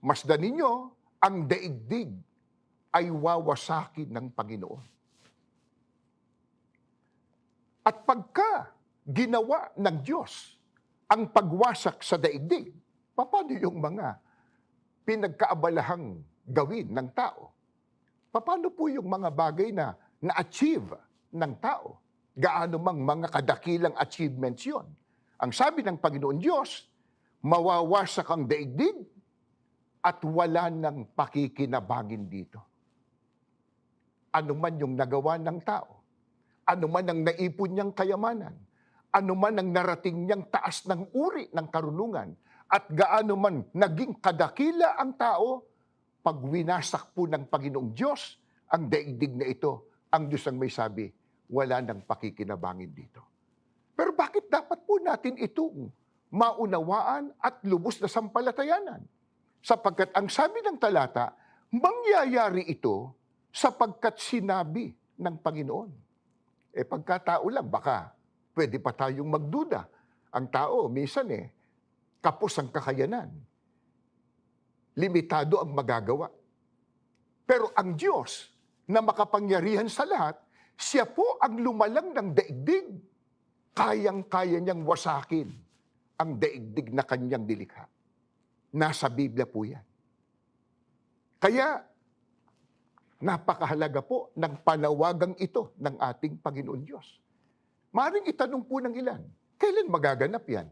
Masdan ninyo, ang daigdig ay wawasakin ng Panginoon. At pagka ginawa ng Diyos ang pagwasak sa daigdig, paano yung mga pinagkaabalahang gawin ng tao? Paano po yung mga bagay na na-achieve ng tao? Gaano mang mga kadakilang achievements yon? Ang sabi ng Panginoon Diyos, mawawasak ang daigdig at wala nang pakikinabangin dito. Ano man yung nagawa ng tao, ano man ang naipon niyang kayamanan, ano man ang narating niyang taas ng uri ng karunungan, at gaano man naging kadakila ang tao, pag winasak po ng Panginoong Diyos ang daigdig na ito, ang Diyos ang may sabi, wala nang pakikinabangin dito. Pero bakit dapat po natin itong maunawaan at lubos na sampalatayanan? Sapagkat ang sabi ng talata, mangyayari ito sapagkat sinabi ng Panginoon. Pagkatao lang, baka pwede pa tayong magduda. Ang tao, minsan kapos ang kakayanan. Limitado ang magagawa. Pero ang Diyos, na makapangyarihan sa lahat, siya po ang lumalang ng daigdig. Kayang-kaya niyang wasakin ang daigdig na kanyang nilikha. Nasa Biblia po yan. Kaya, napakahalaga po ng panawagang ito ng ating Panginoon Diyos. Maring itanong po ng ilan, kailan magaganap yan?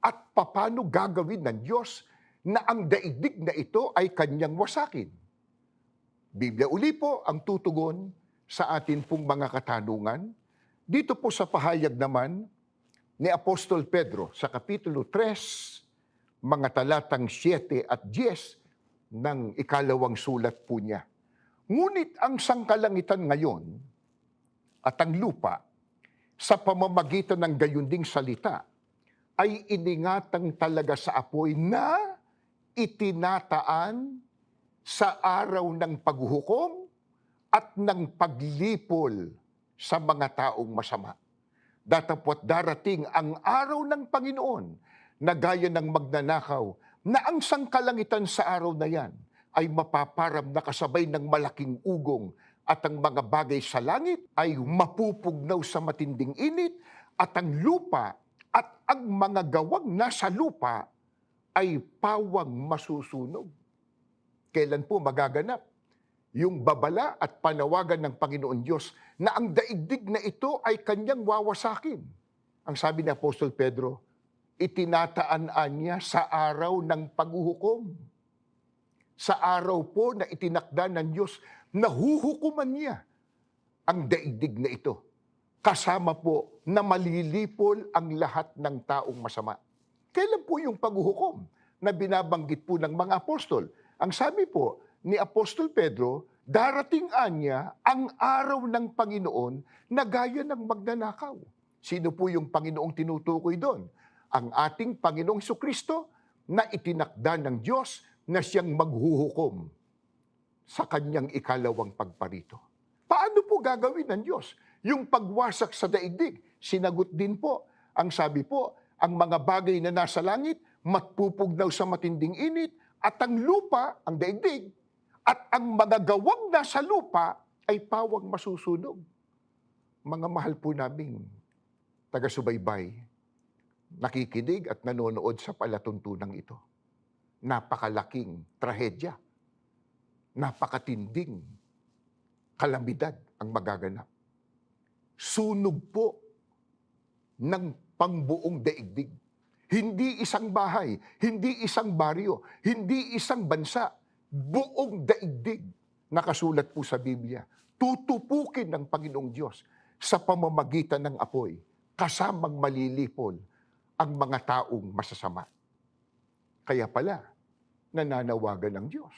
At paano gagawin ng Diyos na ang daigdig na ito ay kanyang wasakin? Biblia uli po ang tutugon sa atin pong mga katanungan. Dito po sa pahayag naman ni Apostol Pedro sa Kapitulo 3, mga talatang 7 at 10 ng ikalawang sulat po niya. Ngunit ang sangkalangitan ngayon at ang lupa sa pamamagitan ng gayunding salita ay iningatang talaga sa apoy na itinataan sa araw ng paghuhukom at ng paglipol sa mga taong masama. Datapwat darating ang araw ng Panginoon na gaya ng magnanakaw na ang sangkalangitan sa araw na yan ay mapaparam na kasabay ng malaking ugong at ang mga bagay sa langit ay mapupugnaw sa matinding init at ang lupa at ang mga gawang nasa lupa ay pawang masusunog. Kailan po magaganap yung babala at panawagan ng Panginoon Diyos na ang daigdig na ito ay kanyang wawasakin? Ang sabi ni Apostol Pedro, itinataan niya sa araw ng paghuhukom. Sa araw po na itinakda ng Diyos, nahuhukuman niya ang daigdig na ito. Kasama po na malilipol ang lahat ng taong masama. Kailan po yung paghuhukom na binabanggit po ng mga apostol? Ang sabi po ni Apostol Pedro, darating niya ang araw ng Panginoon na gaya ng magnanakaw. Sino po yung Panginoong tinutukoy doon? Ang ating Panginoong Jesucristo na itinakda ng Diyos na siyang maghuhukom sa kanyang ikalawang pagparito. Paano po gagawin ng Diyos yung pagwasak sa daigdig? Sinagot din po, ang sabi po, ang mga bagay na nasa langit, matpupugnaw sa matinding init, at ang lupa, ang daigdig, at ang mga gawang nasa lupa ay pawang masusunog. Mga mahal po naming taga-subaybay, nakikinig at nanonood sa palatuntunang ito. Napakalaking trahedya, napakatinding kalamidad ang magaganap. Sunog po ng pangbuong daigdig. Hindi isang bahay, hindi isang baryo, hindi isang bansa, buong daigdig. Nakasulat po sa Biblia, tutupukin ng Panginoong Diyos sa pamamagitan ng apoy, kasamang malilipol ang mga taong masasama. Kaya pala, nananawagan ng Diyos.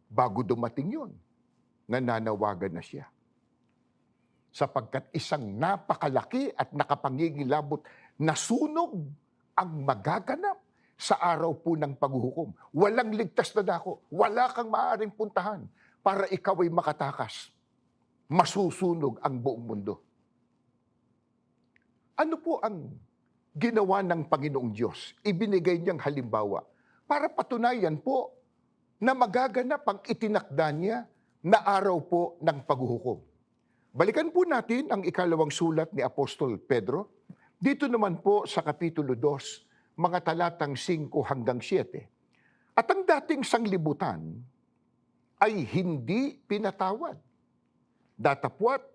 Bago dumating yun, nananawagan na siya. Sapagkat isang napakalaki at nakapangingilabot na sunog ang magaganap sa araw po ng paghuhukom. Walang ligtas na dako, wala kang maaaring puntahan para ikaw ay makatakas. Masusunog ang buong mundo. Ano po ang ginawa ng Panginoong Diyos? Ibinigay niyang halimbawa para patunayan po na magaganap ang itinakda niya na araw po ng paghuhukom. Balikan po natin ang ikalawang sulat ni Apostol Pedro. Dito naman po sa Kapitulo 2, mga talatang 5 hanggang 7. At ang dating sanglibutan ay hindi pinatawad. Datapwat,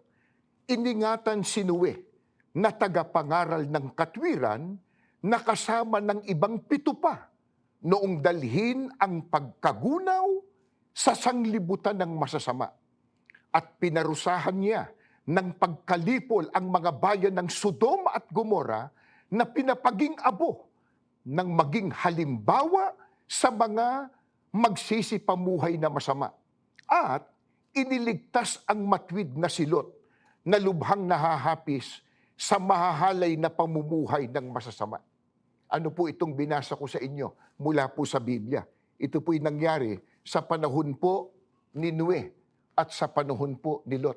iningatan si Noe na tagapangaral ng katwiran na kasama ng ibang 7 pa noong dalhin ang pagkagunaw sa sanglibutan ng masasama. At pinarusahan niya ng pagkalipol ang mga bayan ng Sodom at Gomora na pinapaging abo ng maging halimbawa sa mga magsisipamuhay na masama. At iniligtas ang matwid na si Lot na lubhang nahahapis sa mahahalay na pamumuhay ng masasama. Ano po itong binasa ko sa inyo mula po sa Biblia? Ito po'y nangyari sa panahon po ni Noe at sa panahon po ni Lot.